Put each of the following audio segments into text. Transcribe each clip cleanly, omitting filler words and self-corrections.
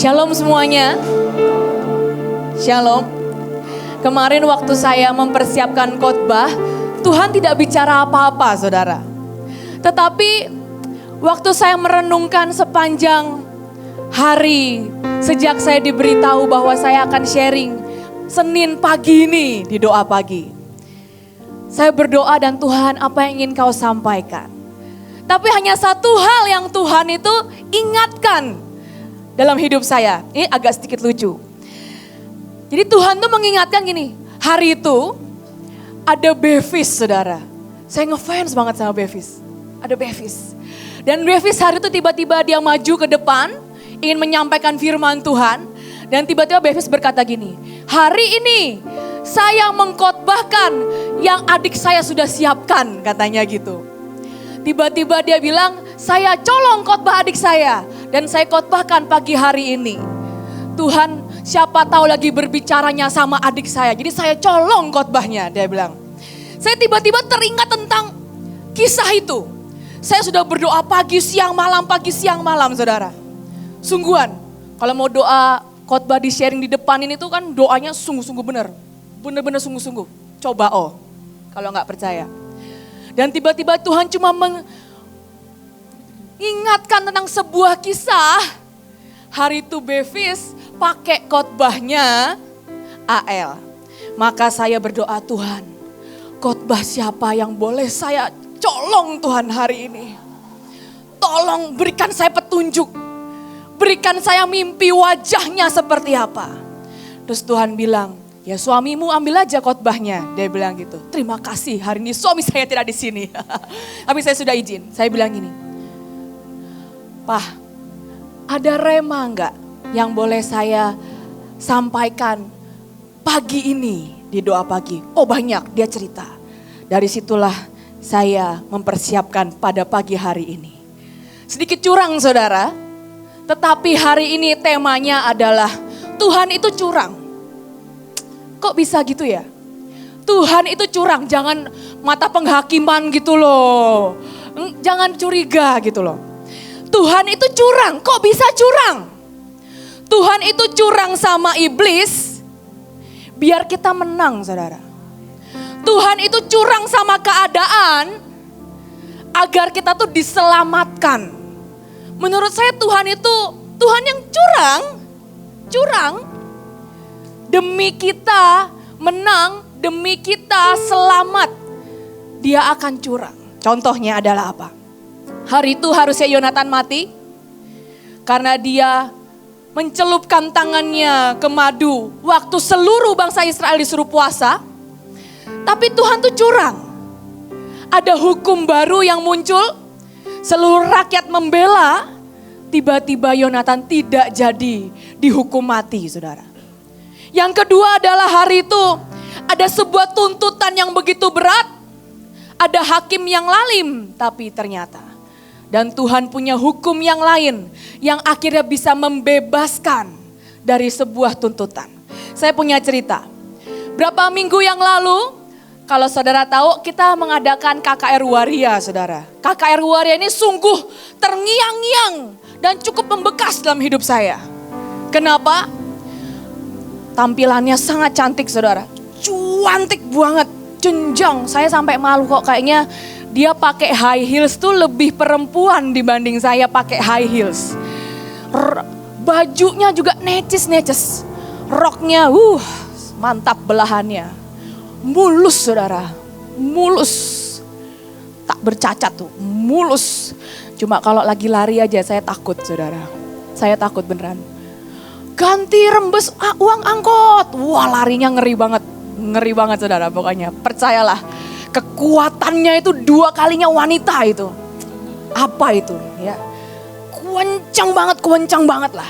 Shalom semuanya. Shalom. Kemarin waktu saya mempersiapkan khotbah, Tuhan tidak bicara apa-apa, saudara. Tetapi waktu saya merenungkan sepanjang hari, sejak saya diberitahu bahwa saya akan sharing Senin pagi ini di doa pagi. Saya berdoa dan Tuhan, apa yang ingin kau sampaikan? Tapi hanya satu hal yang Tuhan itu ingatkan dalam hidup saya. Ini agak sedikit lucu. Jadi Tuhan tuh mengingatkan gini, hari itu ada Bevis, saudara. Saya ngefans banget sama Bevis. Ada Bevis. Dan Bevis hari itu tiba-tiba dia maju ke depan, ingin menyampaikan firman Tuhan. Dan tiba-tiba Bevis berkata gini, hari ini saya mengkhotbahkan yang adik saya sudah siapkan, katanya gitu. Tiba-tiba dia bilang, saya colong khotbah adik saya. Dan saya khotbahkan pagi hari ini. Tuhan siapa tahu lagi berbicaranya sama adik saya. Jadi saya colong khotbahnya, dia bilang. Saya tiba-tiba teringat tentang kisah itu. Saya sudah berdoa pagi, siang, malam, saudara. Sungguhan, kalau mau doa khotbah di sharing di depan ini tuh kan doanya sungguh-sungguh benar. Benar-benar sungguh-sungguh. Coba kalau nggak percaya. Dan tiba-tiba Tuhan cuma ingatkan tentang sebuah kisah. Hari itu Bevis pakai khotbahnya AL. Maka saya berdoa, Tuhan, khotbah siapa yang boleh saya colong Tuhan hari ini? Tolong berikan saya petunjuk. Berikan saya mimpi wajahnya seperti apa. Terus Tuhan bilang, ya suamimu ambil aja khotbahnya. Dia bilang gitu. Terima kasih, hari ini suami saya tidak di sini. Tapi saya sudah izin. Saya bilang gini, Pak, ada rema enggak yang boleh saya sampaikan pagi ini di doa pagi? Oh banyak, dia cerita. Dari situlah saya mempersiapkan pada pagi hari ini. Sedikit curang saudara, tetapi hari ini temanya adalah Tuhan itu curang. Kok bisa gitu ya? Tuhan itu curang, jangan mata penghakiman gitu loh. Jangan curiga gitu loh. Tuhan itu curang, kok bisa curang? Tuhan itu curang sama iblis, biar kita menang saudara. Tuhan itu curang sama keadaan, agar kita tuh diselamatkan. Menurut saya Tuhan itu, Tuhan yang curang. Demi kita menang, demi kita selamat, dia akan curang. Contohnya adalah apa? Hari itu harusnya Yonatan mati karena dia mencelupkan tangannya ke madu waktu seluruh bangsa Israel disuruh puasa. Tapi Tuhan tuh curang. Ada hukum baru yang muncul, seluruh rakyat membela, tiba-tiba Yonatan tidak jadi dihukum mati, saudara. Yang kedua adalah hari itu ada sebuah tuntutan yang begitu berat, ada hakim yang lalim, tapi ternyata dan Tuhan punya hukum yang lain yang akhirnya bisa membebaskan dari sebuah tuntutan. Saya punya cerita. Berapa minggu yang lalu, kalau saudara tahu kita mengadakan KKR Waria saudara. KKR Waria ini sungguh terngiang-ngiang dan cukup membekas dalam hidup saya. Kenapa? Tampilannya sangat cantik saudara. Cuantik banget, jenjang. Saya sampai malu kok kayaknya. Dia pakai high heels tuh lebih perempuan dibanding saya pakai high heels. Bajunya juga necis. Roknya mantap belahannya. Mulus saudara, mulus. Tak bercacat tuh, mulus. Cuma kalau lagi lari aja saya takut saudara. Saya takut beneran. Ganti rembes uang angkot. Wah larinya ngeri banget saudara pokoknya. Percayalah. Kekuatannya itu 2 kalinya wanita itu. Apa itu ya? Kencang banget lah.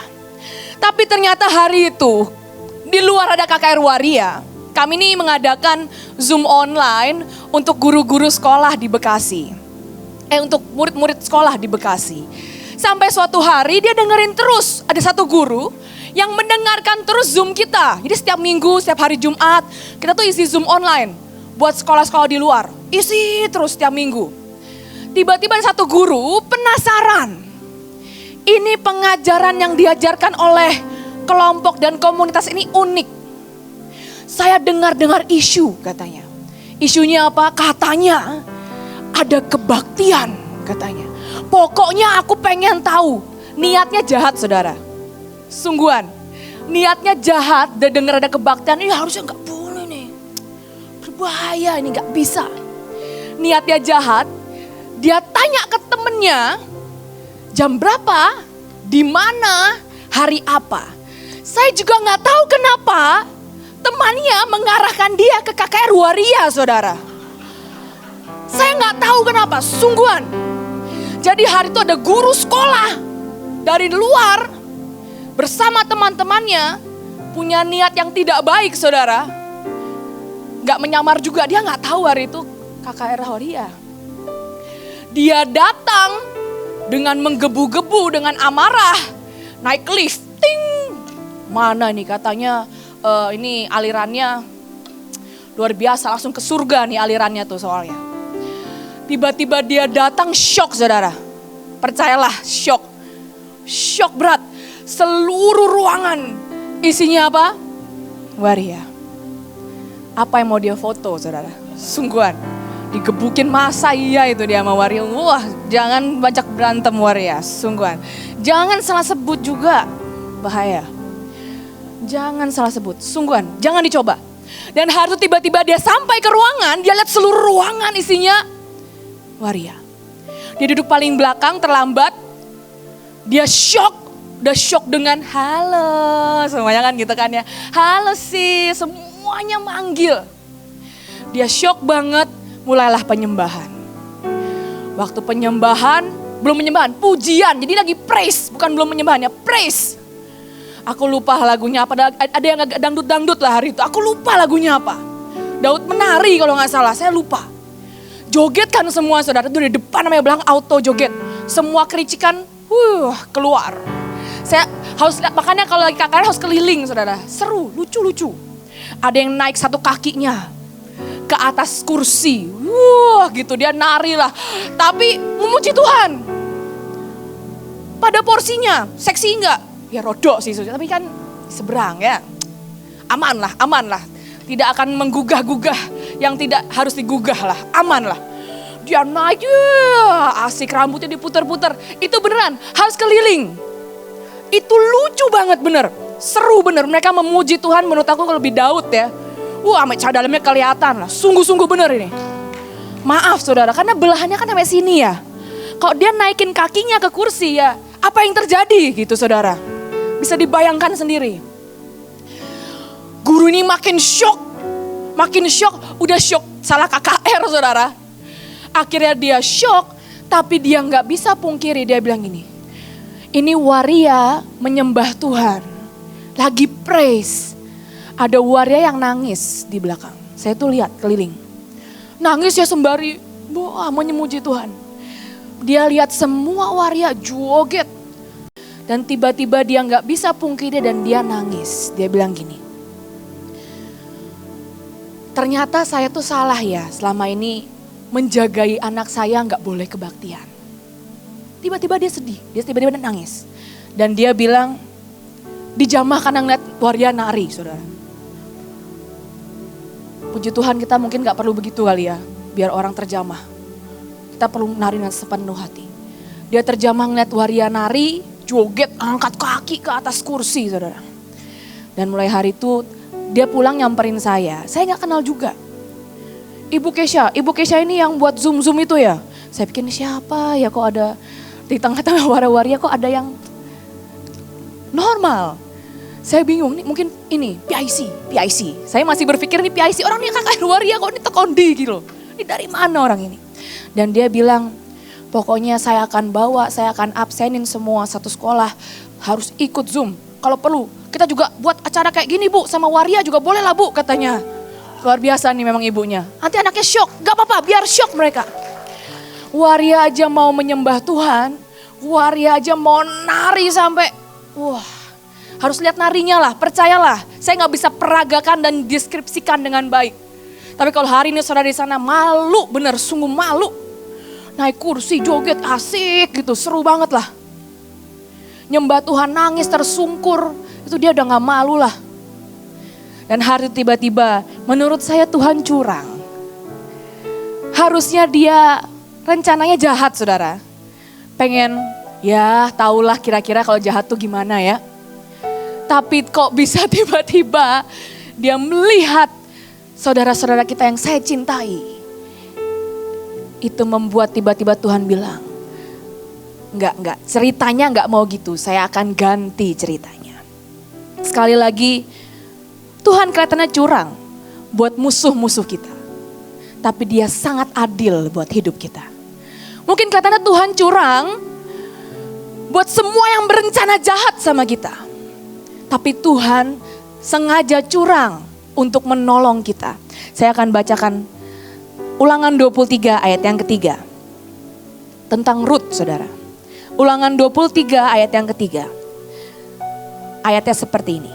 Tapi ternyata hari itu di luar ada KKR Waria. Kami ini mengadakan Zoom online untuk guru-guru sekolah di Bekasi. Untuk murid-murid sekolah di Bekasi. Sampai suatu hari dia dengerin terus ada satu guru yang mendengarkan terus Zoom kita. Jadi setiap minggu, setiap hari Jumat kita tuh isi Zoom online. Buat sekolah-sekolah di luar, isi terus setiap minggu. Tiba-tiba satu guru penasaran. Ini pengajaran yang diajarkan oleh kelompok dan komunitas ini unik. Saya dengar-dengar isu katanya. Isunya apa? Katanya ada kebaktian katanya. Pokoknya aku pengen tahu. Niatnya jahat saudara. Sungguhan. Niatnya jahat dan dengar ada kebaktian. Ini harusnya gak boleh nih. Berbahaya ini gak bisa. Niatnya jahat. Dia tanya ke temennya. Jam berapa? Di mana? Hari apa? Saya juga gak tahu kenapa temannya mengarahkan dia ke KKR Waria, saudara. Saya nggak tahu kenapa, sungguhan. Jadi hari itu ada guru sekolah dari luar bersama teman-temannya punya niat yang tidak baik, saudara. Nggak menyamar juga, dia nggak tahu hari itu KKR Waria. Dia datang dengan menggebu-gebu, dengan amarah, naik lift, ting. Mana nih katanya? Ini alirannya luar biasa, langsung ke surga nih alirannya tuh soalnya. Tiba-tiba dia datang shock saudara. Percayalah shock. Shock berat. Seluruh ruangan isinya apa? Waria. Apa yang mau dia foto saudara? Sungguhan. Digebukin masa iya itu dia sama Waria. Wah jangan banyak berantem Waria. Sungguhan. Jangan salah sebut juga. Bahaya. Jangan salah sebut, sungguhan, jangan dicoba. Dan hari itu tiba-tiba dia sampai ke ruangan, dia lihat seluruh ruangan isinya Waria. Dia duduk paling belakang, terlambat. Dia shock, udah shock dengan halo, semuanya kan gitu kan ya. Halo sih, semuanya manggil. Dia shock banget, mulailah penyembahan. Waktu penyembahan, belum penyembahan, pujian. Jadi lagi praise, bukan belum penyembahannya, praise. Aku lupa lagunya apa, ada yang agak dangdut-dangdut lah hari itu. Aku lupa lagunya apa. Daud menari kalau gak salah, saya lupa. Joget kan semua saudara, itu di depan namanya belakang auto joget. Semua kericikan, keluar. Saya harus lihat, makanya kalau lagi KKR harus keliling saudara. Seru, lucu-lucu. Ada yang naik satu kakinya ke atas kursi. Gitu dia nari lah. Tapi memuji Tuhan. Pada porsinya, seksi enggak? Ya rodok sih, tapi kan seberang ya. Aman lah. Tidak akan menggugah-gugah yang tidak harus digugah lah. Aman lah. Dia naik, asik rambutnya diputer-puter. Itu beneran, harus keliling. Itu lucu banget bener. Seru bener, mereka memuji Tuhan menurut aku lebih Daud ya. Sama dalamnya kelihatan lah, sungguh-sungguh bener ini. Maaf saudara, karena belahannya kan sampai sini ya. Kalau dia naikin kakinya ke kursi ya, apa yang terjadi gitu saudara. Bisa dibayangkan sendiri. Guru ini makin shock, udah shock salah KKR saudara. Akhirnya dia shock, tapi dia gak bisa pungkiri, dia bilang gini. Ini Waria menyembah Tuhan, lagi praise. Ada Waria yang nangis di belakang, saya tuh lihat keliling. Nangis ya sembari, memuji Tuhan. Dia lihat semua Waria joget. Dan tiba-tiba dia gak bisa pungkiri dan dia nangis. Dia bilang gini, ternyata saya tuh salah ya selama ini menjagai anak saya gak boleh kebaktian. Tiba-tiba dia sedih, dia tiba-tiba nangis. Dan dia bilang, dijamah karena ngeliat Waria nari saudara. Puji Tuhan kita mungkin gak perlu begitu kali ya, biar orang terjamah. Kita perlu nari dengan sepenuh hati. Dia terjamah ngeliat Waria nari, joget, angkat kaki ke atas kursi saudara. Dan mulai hari itu dia pulang nyamperin saya gak kenal juga. Ibu Kesha ini yang buat Zoom itu ya. Saya pikir siapa ya, kok ada di tengah-tengah Waria kok ada yang normal. Saya bingung nih, mungkin ini PIC. Saya masih berpikir nih PIC, orang ini kakak Waria kok ini tekondi gitu. Ini dari mana orang ini? Dan dia bilang, pokoknya saya akan absenin semua satu sekolah, harus ikut Zoom. Kalau perlu, kita juga buat acara kayak gini Bu, sama Waria juga boleh lah Bu katanya. Luar biasa nih memang ibunya. Nanti anaknya shock, gak apa-apa biar shock mereka. Waria aja mau menyembah Tuhan, Waria aja mau nari sampai, harus lihat narinya lah, percayalah. Saya gak bisa peragakan dan deskripsikan dengan baik. Tapi kalau hari ini saudara di sana malu, bener sungguh malu. Naik kursi, joget, asik gitu, seru banget lah. nyembah Tuhan, nangis, tersungkur. Itu dia udah gak malu lah. Dan hari tiba-tiba menurut saya Tuhan curang. Harusnya dia rencananya jahat saudara. Pengen ya tahulah kira-kira kalau jahat tuh gimana ya. Tapi kok bisa tiba-tiba dia melihat saudara-saudara kita yang saya cintai. Itu membuat tiba-tiba Tuhan bilang, enggak, ceritanya enggak mau gitu, saya akan ganti ceritanya. Sekali lagi, Tuhan kelihatannya curang buat musuh-musuh kita. Tapi dia sangat adil buat hidup kita. Mungkin kelihatannya Tuhan curang buat semua yang berencana jahat sama kita. Tapi Tuhan sengaja curang untuk menolong kita. Saya akan bacakan Ulangan 23 ayat yang ketiga. Tentang Rut saudara. Ulangan 23 ayat yang ketiga. Ayatnya seperti ini.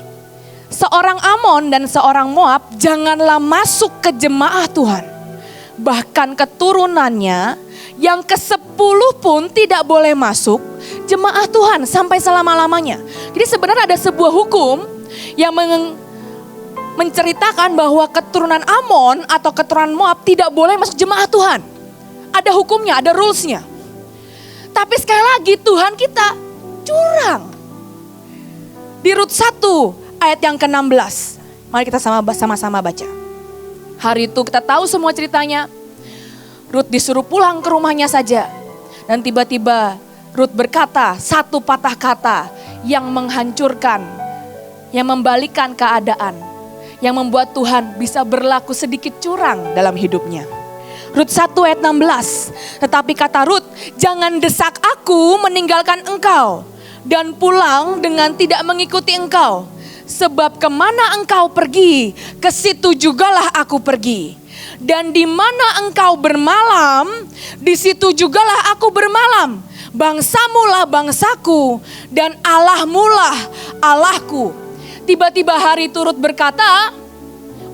Seorang Amon dan seorang Moab janganlah masuk ke jemaah Tuhan. Bahkan keturunannya yang ke-10 pun tidak boleh masuk jemaah Tuhan sampai selama-lamanya. Jadi sebenarnya ada sebuah hukum yang menceritakan bahwa keturunan Amon atau keturunan Moab tidak boleh masuk jemaah Tuhan. Ada hukumnya, ada rulesnya. Tapi sekali lagi Tuhan kita curang. Di Rut 1 ayat yang ke-16. Mari kita sama-sama baca. Hari itu kita tahu semua ceritanya. Rut disuruh pulang ke rumahnya saja. Dan tiba-tiba Rut berkata satu patah kata yang menghancurkan, yang membalikkan keadaan, yang membuat Tuhan bisa berlaku sedikit curang dalam hidupnya. Rut 1 ayat 16, tetapi kata Rut, jangan desak aku meninggalkan engkau dan pulang dengan tidak mengikuti engkau. Sebab kemana engkau pergi, ke situ jugalah aku pergi. Dan di mana engkau bermalam, di situ jugalah aku bermalam. Bangsamulah bangsaku dan Allahmulah Allahku. Tiba-tiba hari turut berkata,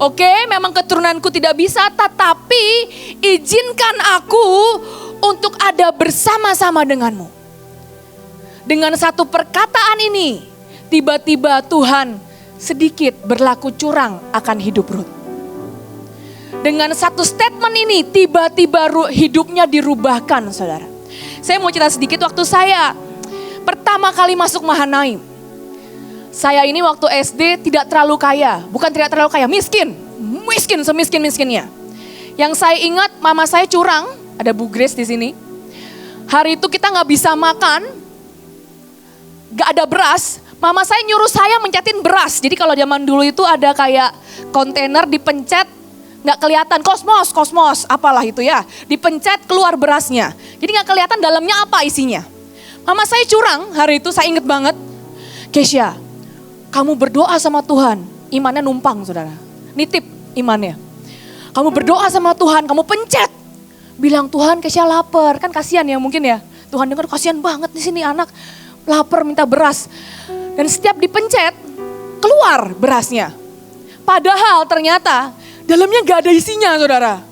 oke, memang keturunanku tidak bisa, tetapi izinkan aku untuk ada bersama-sama denganmu. Dengan satu perkataan ini, tiba-tiba Tuhan sedikit berlaku curang akan hidup Rut. Dengan satu statement ini, tiba-tiba hidupnya dirubahkan, saudara. Saya mau cerita sedikit waktu saya pertama kali masuk Mahanaim. Saya ini waktu SD tidak terlalu kaya, bukan tidak terlalu kaya, miskin semiskin-miskinnya. Yang saya ingat mama saya curang, ada Bu Grace di sini. Hari itu kita nggak bisa makan, nggak ada beras. Mama saya nyuruh saya mencetin beras. Jadi kalau zaman dulu itu ada kayak kontainer dipencet, nggak kelihatan kosmos, apalah itu ya. Dipencet keluar berasnya. Jadi nggak kelihatan dalamnya apa isinya. Mama saya curang hari itu, saya inget banget. Kesha, kamu berdoa sama Tuhan, imannya numpang saudara. Nitip imannya. Kamu berdoa sama Tuhan, kamu pencet. Bilang Tuhan Kesha lapar, kan kasihan ya mungkin ya. Tuhan dengar kasihan banget di sini anak lapar minta beras. Dan setiap dipencet keluar berasnya. Padahal ternyata dalamnya gak ada isinya saudara.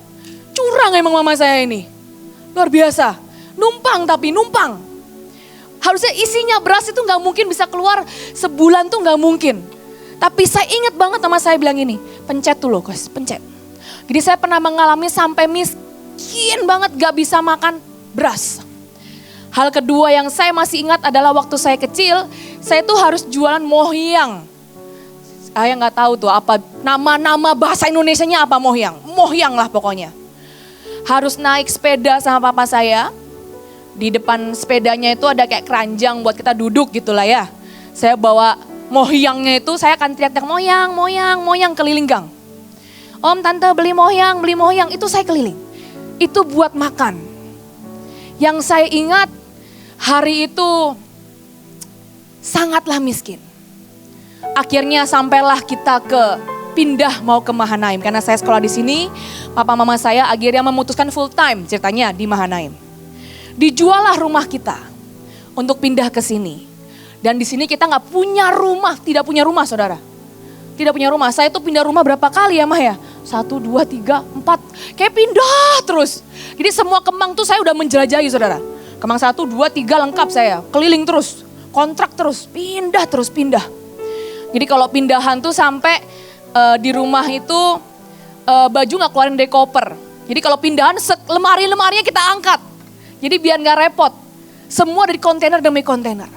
Curang emang mama saya ini. Luar biasa. Numpang. Harusnya isinya beras itu gak mungkin bisa keluar sebulan tuh gak mungkin. Tapi saya ingat banget sama saya bilang ini. Pencet tuh loh guys, pencet. Jadi saya pernah mengalami sampai miskin banget gak bisa makan beras. Hal kedua yang saya masih ingat adalah waktu saya kecil, saya tuh harus jualan mohyang. Saya nggak tahu tuh apa nama bahasa Indonesianya apa mohyang. Mohyang lah pokoknya. Harus naik sepeda sama papa saya. Di depan sepedanya itu ada kayak keranjang buat kita duduk gitulah ya. Saya bawa mohyangnya itu, saya akan teriak-teriak mohyang keliling gang. Om, tante beli mohyang, itu saya keliling. Itu buat makan. Yang saya ingat hari itu sangatlah miskin. Akhirnya sampailah kita pindah mau ke Mahanaim. Karena saya sekolah di sini, papa mama saya akhirnya memutuskan full time ceritanya di Mahanaim. Dijualah rumah kita untuk pindah ke sini. Dan di sini kita nggak punya rumah, tidak punya rumah saudara. Tidak punya rumah, saya tuh pindah rumah berapa kali ya Mah ya? 1, 2, 3, 4, kayak pindah terus. Jadi semua Kemang tuh saya udah menjelajahi saudara. Kemang 1, 2, 3 lengkap saya, keliling terus. kontrak terus pindah. Jadi kalau pindahan tuh sampai di rumah itu baju gak keluarin dari koper. Jadi kalau pindahan lemari-lemarinya kita angkat. Jadi biar gak repot. Semua dari kontainer demi kontainer.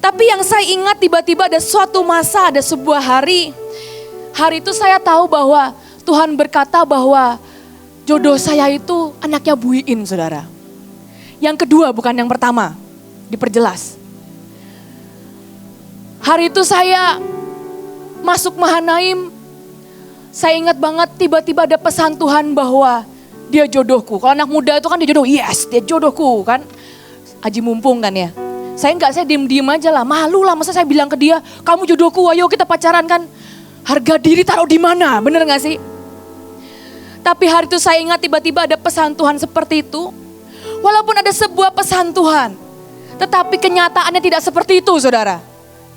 Tapi yang saya ingat tiba-tiba ada suatu masa, ada sebuah hari. Hari itu saya tahu bahwa Tuhan berkata bahwa jodoh saya itu anaknya Bu Iin, saudara. Yang kedua bukan yang pertama, diperjelas. Hari itu saya masuk Mahanaim, saya ingat banget tiba-tiba ada pesan Tuhan bahwa dia jodohku. Kalau anak muda itu kan dia jodoh, yes dia jodohku kan. Aji mumpung kan ya. Saya diem aja lah, malu lah masa saya bilang ke dia, kamu jodohku ayo kita pacaran kan. Harga diri taruh di mana, bener gak sih? Tapi hari itu saya ingat tiba-tiba ada pesan Tuhan seperti itu. Walaupun ada sebuah pesan Tuhan, tetapi kenyataannya tidak seperti itu saudara.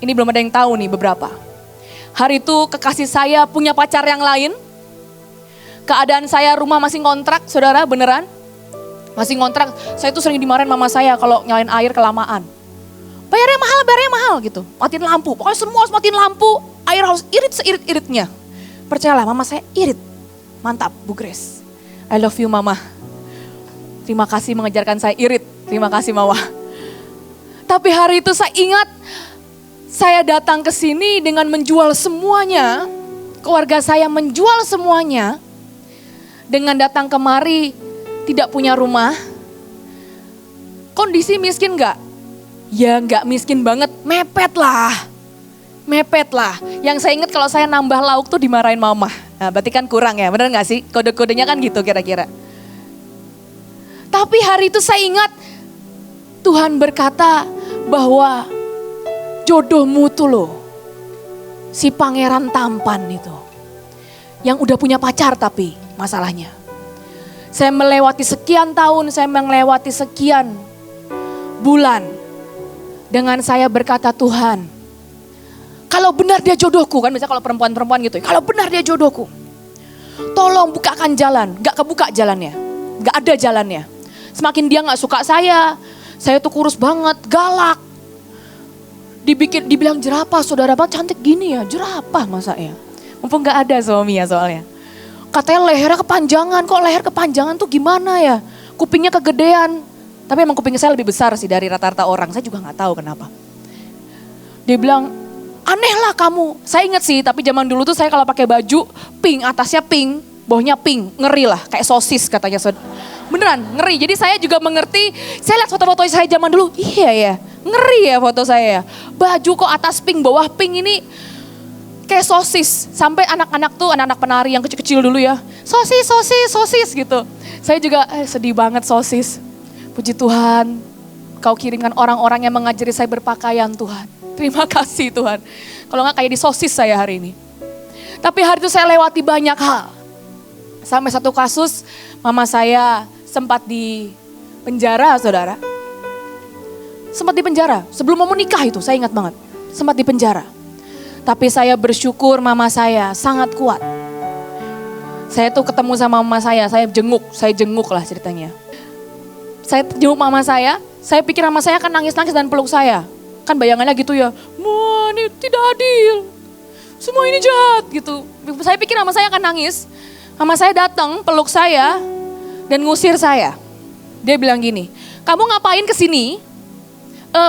Ini belum ada yang tahu nih beberapa. Hari itu kekasih saya punya pacar yang lain. Keadaan saya rumah masih ngontrak saudara, beneran. Masih ngontrak, saya tuh sering dimarahin mama saya kalau nyalain air kelamaan. Bayarnya mahal gitu. Matiin lampu, pokoknya semua harus matiin lampu. Air harus irit seirit-iritnya. Percayalah mama saya irit. Mantap Bu Grace. I love you mama. Terima kasih mengejarkan saya irit. Terima kasih mama. Tapi hari itu saya ingat. Saya datang ke sini dengan menjual semuanya. Keluarga saya menjual semuanya. Dengan datang kemari tidak punya rumah. Kondisi miskin enggak? Ya enggak miskin banget, mepet lah. Yang saya ingat kalau saya nambah lauk tuh dimarahin mama. Nah, berarti kan kurang ya, bener gak sih? Kode-kodenya kan gitu kira-kira. Tapi hari itu saya ingat Tuhan berkata bahwa jodohmu tuh loh. Si pangeran tampan itu. Yang udah punya pacar tapi masalahnya. Saya melewati sekian tahun, saya melewati sekian bulan. Dengan saya berkata Tuhan, kalau benar dia jodohku, kan misalnya kalau perempuan-perempuan gitu, kalau benar dia jodohku, tolong bukakan jalan. Gak kebuka jalannya, gak ada jalannya. Semakin dia gak suka saya tuh kurus banget, galak. Dibilang jerapah, saudara banget cantik gini ya, jerapah masa ya. Mumpung gak ada suami ya soalnya. Katanya lehernya kepanjangan, kok leher kepanjangan tuh gimana ya? Kupingnya kegedean. Tapi emang kuping saya lebih besar sih dari rata-rata orang, saya juga gak tahu kenapa. Dia bilang, aneh lah kamu. Saya inget sih, tapi zaman dulu tuh saya kalau pakai baju pink, atasnya pink, bawahnya pink, ngeri lah, kayak sosis katanya. Beneran, ngeri. Jadi saya juga mengerti, saya lihat foto-foto saya zaman dulu, iya ya, ngeri ya foto saya. Baju kok atas pink, bawah pink ini kayak sosis. Sampai anak-anak tuh, anak-anak penari yang kecil-kecil dulu ya, sosis gitu. Saya juga sedih banget sosis. Puji Tuhan, Kau kirimkan orang-orang yang mengajari saya berpakaian Tuhan. Terima kasih Tuhan. Kalau enggak kayak di sosis saya hari ini. Tapi hari itu saya lewati banyak hal. Sampai satu kasus, mama saya sempat di penjara saudara. Sempat di penjara, sebelum mau menikah itu saya ingat banget. Sempat di penjara. Tapi saya bersyukur mama saya sangat kuat. Saya tuh ketemu sama mama saya jenguk lah ceritanya. Saya jenguk mama saya pikir mama saya akan nangis-nangis dan peluk saya. Kan bayangannya gitu ya, wah ini tidak adil, semua ini jahat gitu. Saya pikir mama saya akan nangis. Mama saya datang peluk saya dan ngusir saya. Dia bilang gini, kamu ngapain kesini?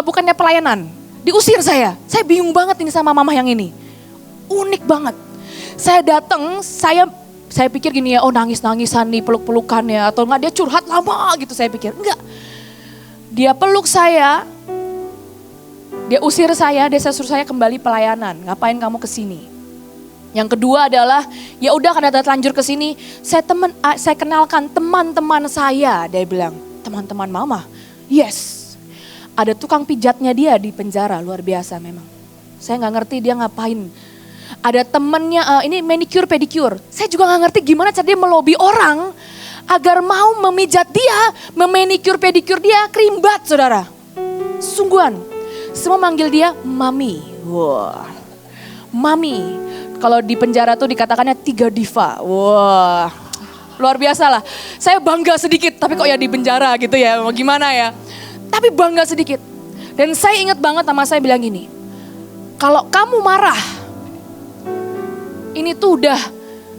Bukannya pelayanan, diusir saya. Saya bingung banget ini sama mama yang ini. Unik banget. Saya datang, saya pikir gini ya, oh nangis-nangisan nih, peluk-pelukan ya, atau enggak dia curhat lama gitu saya pikir. Enggak. Dia peluk saya, dia usir saya, dia suruh saya kembali pelayanan. Ngapain kamu kesini? Yang kedua adalah, ya udah karena terlanjur kesini, saya kenalkan teman-teman saya. Dia bilang, teman-teman mama? Yes. Ada tukang pijatnya dia di penjara, luar biasa memang. Saya gak ngerti dia ngapain. Ada temennya, ini manicure pedicure. Saya juga gak ngerti gimana cara dia melobi orang agar mau memijat dia, memanicure pedicure dia, kerimbat saudara. Sungguhan, semua manggil dia mami. Wah, mami. Kalau di penjara tuh dikatakannya 3 diva. Wah, luar biasa lah. Saya bangga sedikit, tapi kok ya di penjara gitu ya, mau gimana ya. Tapi bangga sedikit. Dan saya ingat banget sama saya bilang gini, kalau kamu marah, ini tuh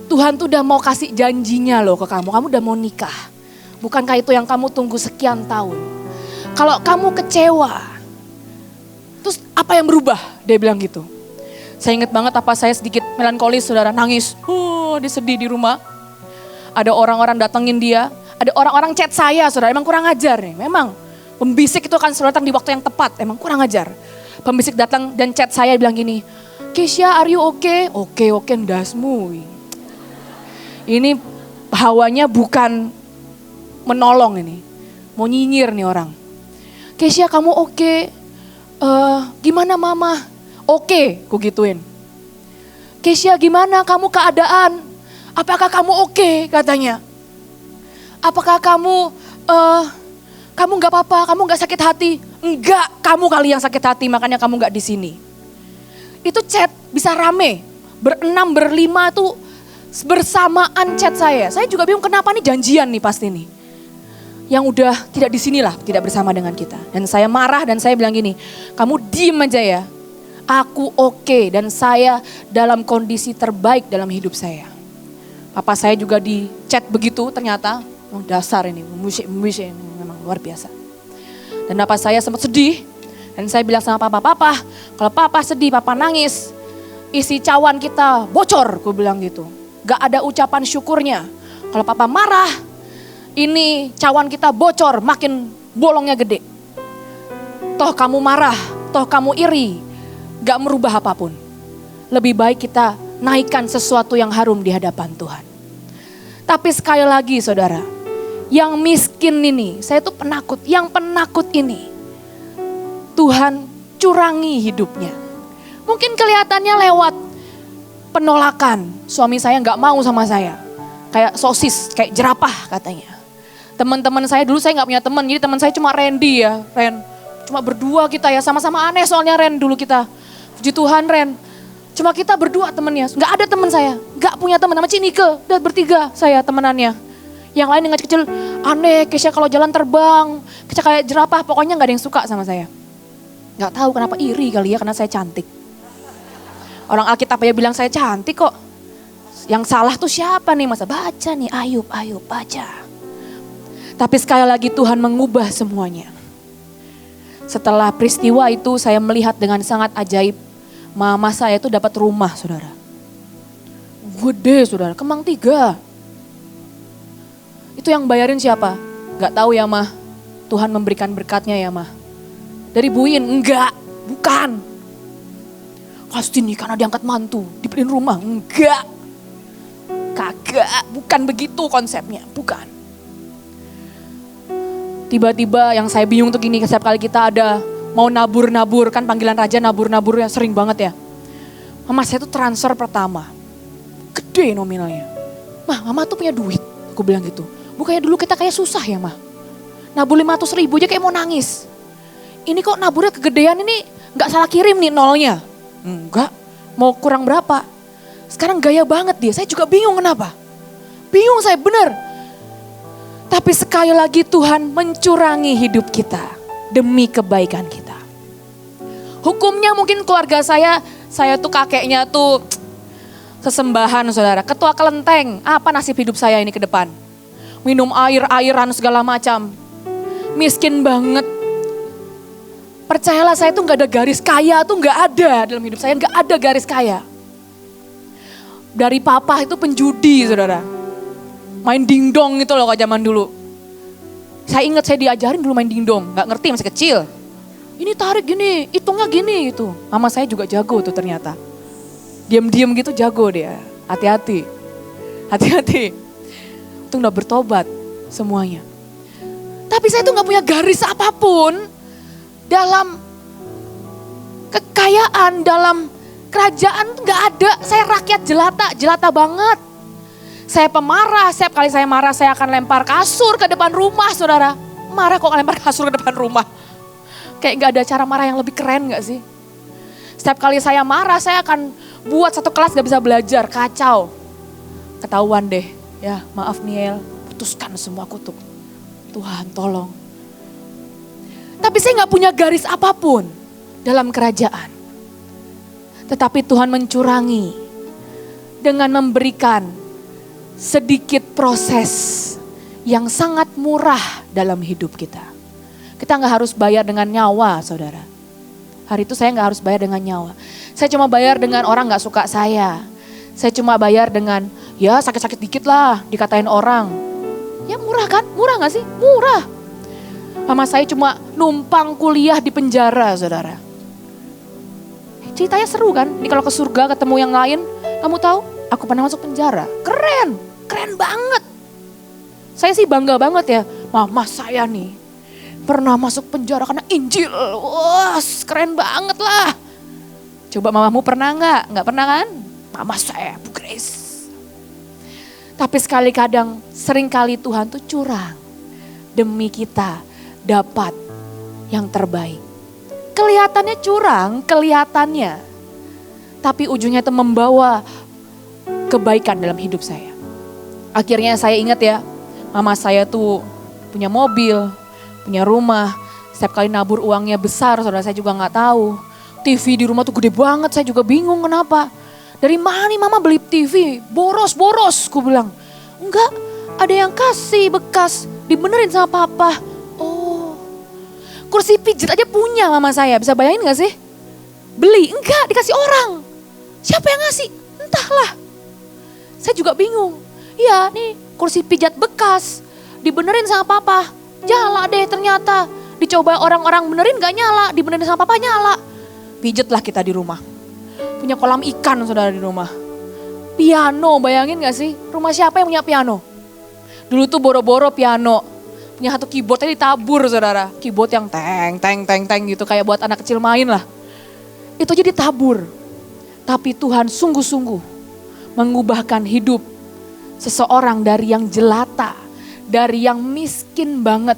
Tuhan tuh udah mau kasih janjinya loh ke kamu udah mau nikah. Bukankah itu yang kamu tunggu sekian tahun? Kalau kamu kecewa, terus apa yang berubah? Dia bilang gitu. Saya ingat banget apa saya sedikit melankolis, saudara, nangis. Dia sedih di rumah. Ada orang-orang datengin dia, ada orang-orang chat saya, saudara, emang kurang ajar nih. Memang pembisik itu akan selalu datang di waktu yang tepat, emang kurang ajar. Pembisik datang dan chat saya bilang gini, Keisha, are you okay? Oke, ndasmu. Ini hawanya bukan menolong ini, mau nyinyir nih orang. Keisha, kamu oke? Gimana mama? Oke, ku gituin. Keisha, gimana kamu keadaan? Apakah kamu oke? Katanya. Apakah kamu nggak apa-apa? Kamu nggak sakit hati? Enggak, kamu kali yang sakit hati, makanya kamu nggak di sini. Itu chat bisa rame, berenam, berlima tuh bersamaan chat saya. Saya juga bingung kenapa nih janjian nih pasti nih. Yang udah tidak di sinilah, tidak bersama dengan kita. Dan saya marah dan saya bilang gini, kamu diem aja ya. Aku oke dan saya dalam kondisi terbaik dalam hidup saya. Papa saya juga di chat begitu ternyata, dasar ini, musik ini memang luar biasa. Dan papa saya sempat sedih dan saya bilang sama papa, kalau papa sedih, papa nangis, isi cawan kita bocor, gue bilang gitu. Gak ada ucapan syukurnya. Kalau papa marah, ini cawan kita bocor, makin bolongnya gede. Toh kamu marah, toh kamu iri, gak merubah apapun. Lebih baik kita naikkan sesuatu yang harum di hadapan Tuhan. Tapi sekali lagi saudara, yang miskin ini, saya tuh penakut, yang penakut ini, Tuhan curangi hidupnya. Mungkin kelihatannya lewat penolakan, suami saya gak mau sama saya. Kayak sosis, kayak jerapah katanya. Teman-teman saya dulu saya nggak punya teman, jadi teman saya cuma Randy ya, Ren. Cuma berdua kita ya, sama-sama aneh soalnya Ren dulu kita. Puji Tuhan Ren, cuma kita berdua temennya, nggak ada teman saya, nggak punya teman sama Cinike, udah bertiga saya temenannya. Yang lain yang kecil aneh, Keisha kalau jalan terbang, Keisha kayak jerapah, pokoknya nggak ada yang suka sama saya. Nggak tahu kenapa iri kali ya, karena saya cantik. Orang Alkitab aja bilang saya cantik kok. Yang salah tuh siapa nih, masa baca nih, Ayub baca. Tapi sekali lagi Tuhan mengubah semuanya. Setelah peristiwa itu saya melihat dengan sangat ajaib. Mama saya itu dapat rumah saudara. Gede saudara, Kemang 3. Itu yang bayarin siapa? Gak tahu ya mah. Tuhan memberikan berkatnya ya mah. Dari Buin? Enggak, bukan. Pasti nih karena diangkat mantu, dibeliin rumah? Enggak. Kagak, bukan begitu konsepnya, bukan. Tiba-tiba yang saya bingung tuh gini, setiap kali kita ada mau nabur-nabur, kan panggilan raja nabur-nabur ya sering banget ya. Mama saya tuh transfer pertama, gede nominalnya. Mama tuh punya duit, aku bilang gitu. Bukannya dulu kita kayak susah ya mah. Nabur 500.000 aja kayak mau nangis. Ini kok naburnya kegedean, ini gak salah kirim nih nolnya. Enggak, mau kurang berapa. Sekarang gaya banget dia, saya juga bingung kenapa. Bingung saya bener. Tapi sekali lagi Tuhan mencurangi hidup kita demi kebaikan kita. Hukumnya mungkin keluarga saya tuh kakeknya tuh sesembahan saudara. Ketua kelenteng, apa nasib hidup saya ini ke depan? Minum air-airan segala macam. Miskin banget. Percayalah saya tuh gak ada garis kaya tuh gak ada dalam hidup saya. Gak ada garis kaya. Dari papa itu penjudi saudara. Main dingdong gitu loh kayak zaman dulu. Saya ingat saya diajarin dulu main dingdong, gak ngerti masih kecil. Ini tarik gini, hitungnya gini gitu. Mama saya juga jago tuh ternyata. Diam-diam gitu jago dia, hati-hati. Hati-hati. Itu udah bertobat semuanya. Tapi saya tuh gak punya garis apapun dalam kekayaan, dalam kerajaan tuh gak ada. Saya rakyat jelata banget. Saya pemarah, setiap kali saya marah saya akan lempar kasur ke depan rumah saudara. Marah kok lempar kasur ke depan rumah. Kayak gak ada cara marah yang lebih keren gak sih? Setiap kali saya marah saya akan buat satu kelas gak bisa belajar, kacau. Ketahuan deh, ya maaf Niel, putuskan semua kutuk. Tuhan tolong. Tapi saya gak punya garis apapun dalam kerajaan. Tetapi Tuhan mencurangi dengan memberikan sedikit proses yang sangat murah dalam hidup kita. Kita gak harus bayar dengan nyawa, saudara. Hari itu saya gak harus bayar dengan nyawa. Saya cuma bayar dengan orang gak suka saya. Saya cuma bayar dengan, ya sakit-sakit dikit lah dikatain orang. Ya murah kan? Murah gak sih? Murah. Mama saya cuma numpang kuliah di penjara, saudara. Ceritanya seru kan? Ini kalau ke surga ketemu yang lain, kamu tahu? Aku pernah masuk penjara. Keren, keren banget. Saya sih bangga banget ya. Mama saya nih pernah masuk penjara karena Injil. Wah, keren banget lah. Coba mamamu pernah nggak? Nggak pernah kan? Mama saya, Bu Grace. Tapi seringkali Tuhan tuh curang demi kita dapat yang terbaik. Kelihatannya curang, kelihatannya. Tapi ujungnya itu membawa kebaikan dalam hidup saya. Akhirnya saya ingat ya, mama saya tuh punya mobil, punya rumah. Setiap kali nabur uangnya besar, saudara saya juga gak tahu. TV di rumah tuh gede banget, saya juga bingung kenapa. Dari mana nih mama beli TV? Boros, ku bilang. Enggak, ada yang kasih bekas, dibenerin sama papa. Oh, kursi pijit aja punya mama saya, bisa bayangin gak sih? Beli, enggak, dikasih orang. Siapa yang ngasih? Entahlah. Saya juga bingung. Iya nih kursi pijat bekas, dibenerin sama papa. Nyala deh ternyata. Dicoba orang-orang benerin gak nyala, dibenerin sama papa nyala. Pijetlah kita di rumah. Punya kolam ikan saudara di rumah. Piano, bayangin gak sih? Rumah siapa yang punya piano? Dulu tuh boro-boro piano. Punya satu keyboardnya ditabur saudara. Keyboard yang teng gitu kayak buat anak kecil main lah. Itu aja ditabur. Tapi Tuhan sungguh-sungguh mengubahkan hidup seseorang dari yang jelata, dari yang miskin banget.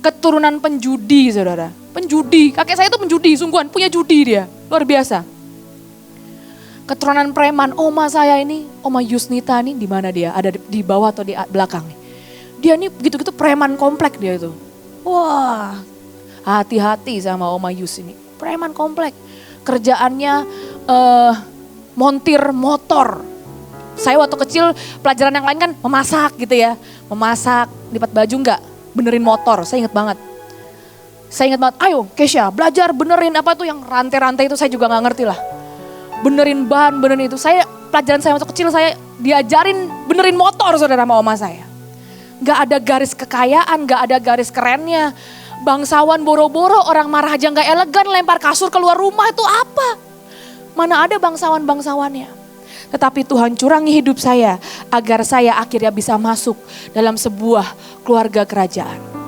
Keturunan penjudi saudara. Penjudi, kakek saya itu penjudi, sungguhan punya judi dia. Luar biasa. Keturunan preman, oma saya ini, oma Yusnita nih di mana dia? Ada di bawah atau di belakang nih. Dia nih gitu-gitu preman komplek dia itu. Wah, hati-hati sama oma Yus ini. Preman komplek. Kerjaannya montir motor. Saya waktu kecil pelajaran yang lain kan memasak gitu ya. Memasak, lipat baju enggak, benerin motor, saya inget banget. Ayo Kesha belajar benerin apa tuh yang rantai-rantai itu saya juga gak ngerti lah. Benerin ban, benerin itu. Pelajaran saya waktu kecil saya diajarin benerin motor saudara sama oma saya. Gak ada garis kekayaan, gak ada garis kerennya. Bangsawan boro-boro orang marah aja gak elegan lempar kasur keluar rumah itu apa? Mana ada bangsawan-bangsawannya. Tetapi Tuhan curangi hidup saya agar saya akhirnya bisa masuk dalam sebuah keluarga kerajaan.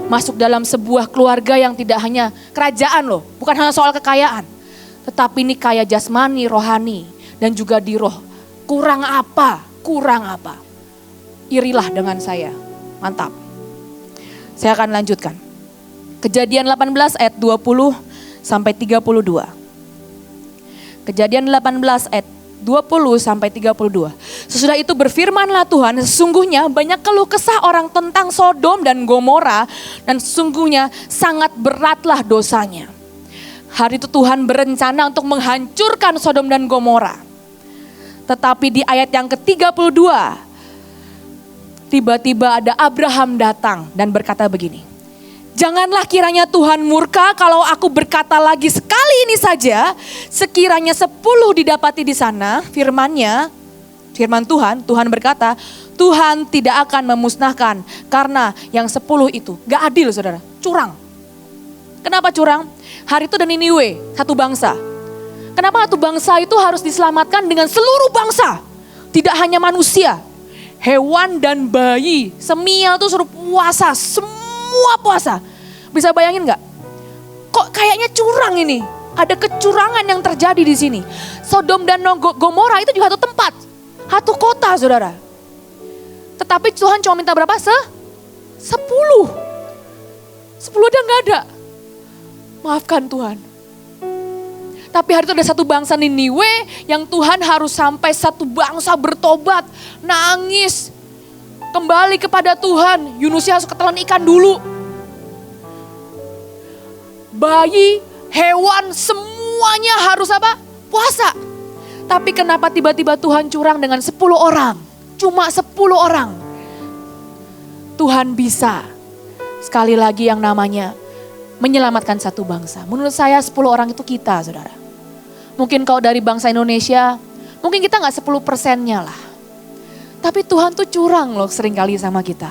Masuk dalam sebuah keluarga yang tidak hanya kerajaan loh, bukan hanya soal kekayaan. Tetapi ini kaya jasmani, rohani dan juga di roh. Kurang apa? Irilah dengan saya, mantap. Saya akan lanjutkan. Kejadian 18 ayat 20 sampai 32. Kejadian 18 ayat 20 sampai 32. Sesudah itu berfirmanlah Tuhan, sesungguhnya banyak keluh kesah orang tentang Sodom dan Gomora dan sesungguhnya sangat beratlah dosanya. Hari itu Tuhan berencana untuk menghancurkan Sodom dan Gomora. Tetapi di ayat yang ke-32 tiba-tiba ada Abraham datang dan berkata begini. Janganlah kiranya Tuhan murka kalau aku berkata lagi sekali ini saja, sekiranya 10 didapati di sana, firman Tuhan berkata, Tuhan tidak akan memusnahkan karena yang 10 itu gak adil saudara, curang. Kenapa curang? Hari itu dan Niniwe, satu bangsa. Kenapa satu bangsa itu harus diselamatkan dengan seluruh bangsa? Tidak hanya manusia, hewan dan bayi, semial tuh suruh puasa, semua puasa. Bisa bayangin gak? Kok kayaknya curang ini? Ada kecurangan yang terjadi di sini. Sodom dan Gomora itu juga satu tempat. Satu kota saudara. Tetapi Tuhan cuma minta berapa? 10. 10 udah gak ada. Maafkan Tuhan. Tapi hari itu ada satu bangsa Niniwe yang Tuhan harus sampai satu bangsa bertobat. Nangis. Kembali kepada Tuhan. Yunusnya harus ketelan ikan dulu. bayi, hewan, semuanya harus apa? Puasa. Tapi kenapa tiba-tiba Tuhan curang dengan 10 orang? Cuma 10 orang. Tuhan bisa sekali lagi yang namanya menyelamatkan satu bangsa. Menurut saya 10 orang itu kita, saudara. Mungkin kalau dari bangsa Indonesia, mungkin kita gak 10%-nya lah. Tapi Tuhan tuh curang loh seringkali sama kita.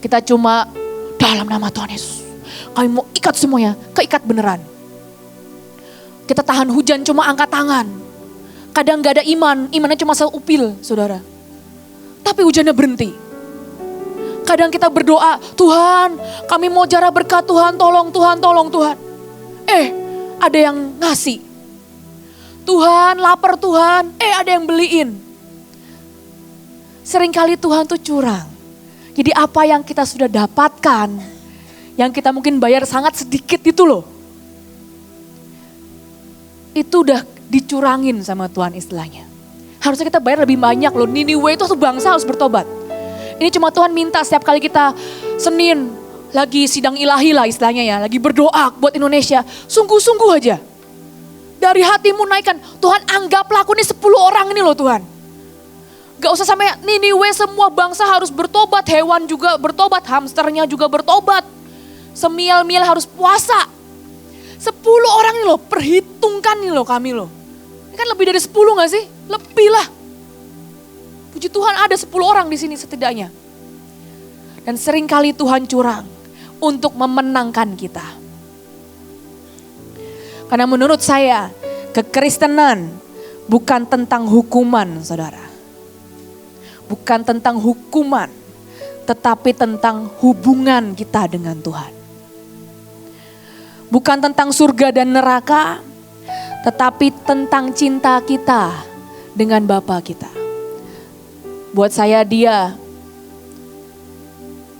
Kita cuma dalam nama Tuhan Yesus. Kami mau ikat semuanya, keikat beneran. Kita tahan hujan cuma angkat tangan. Kadang gak ada iman, imannya cuma seupil, saudara. Tapi hujannya berhenti. Kadang kita berdoa, Tuhan kami mau jarah berkat Tuhan, tolong Tuhan, tolong Tuhan. Ada yang ngasih. Tuhan lapar Tuhan, ada yang beliin. Seringkali Tuhan tuh curang. Jadi apa yang kita sudah dapatkan, yang kita mungkin bayar sangat sedikit itu loh. Itu udah dicurangin sama Tuhan istilahnya. Harusnya kita bayar lebih banyak loh. Niniwe itu satu bangsa harus bertobat. Ini cuma Tuhan minta setiap kali kita Senin lagi sidang ilahi lah istilahnya ya. Lagi berdoa buat Indonesia. Sungguh-sungguh aja. Dari hatimu naikkan. Tuhan anggaplah aku ini 10 orang ini loh Tuhan. Gak usah sampai Niniwe semua bangsa harus bertobat. Hewan juga bertobat. Hamsternya juga bertobat. Semial-mial harus puasa. 10 orang ini loh. Perhitungkan nih loh kami loh. Ini kan lebih dari 10 gak sih? Lebih lah. Puji Tuhan ada 10 orang di sini setidaknya. Dan seringkali Tuhan curang untuk memenangkan kita. Karena menurut saya kekristenan bukan tentang hukuman, saudara. Bukan tentang hukuman, tetapi tentang hubungan kita dengan Tuhan. Bukan tentang surga dan neraka, tetapi tentang cinta kita dengan Bapa kita. Buat saya dia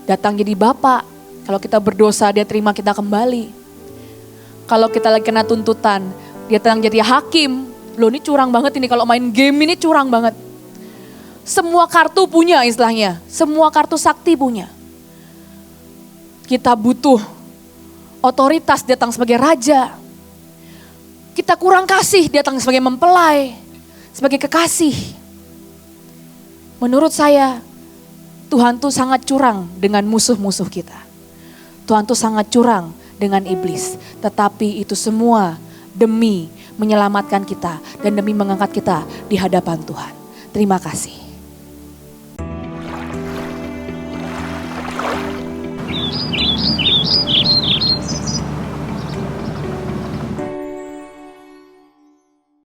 datang jadi Bapa. Kalau kita berdosa dia terima kita kembali. Kalau kita lagi kena tuntutan dia datang jadi hakim. Loh ini curang banget ini, kalau main game ini curang banget. Semua kartu punya istilahnya. Semua kartu sakti punya. Kita butuh otoritas datang sebagai raja. Kita kurang kasih datang sebagai mempelai. Sebagai kekasih. Menurut saya Tuhan tuh sangat curang dengan musuh-musuh kita. Tuhan tuh sangat curang dengan iblis. Tetapi itu semua demi menyelamatkan kita dan demi mengangkat kita di hadapan Tuhan. Terima kasih.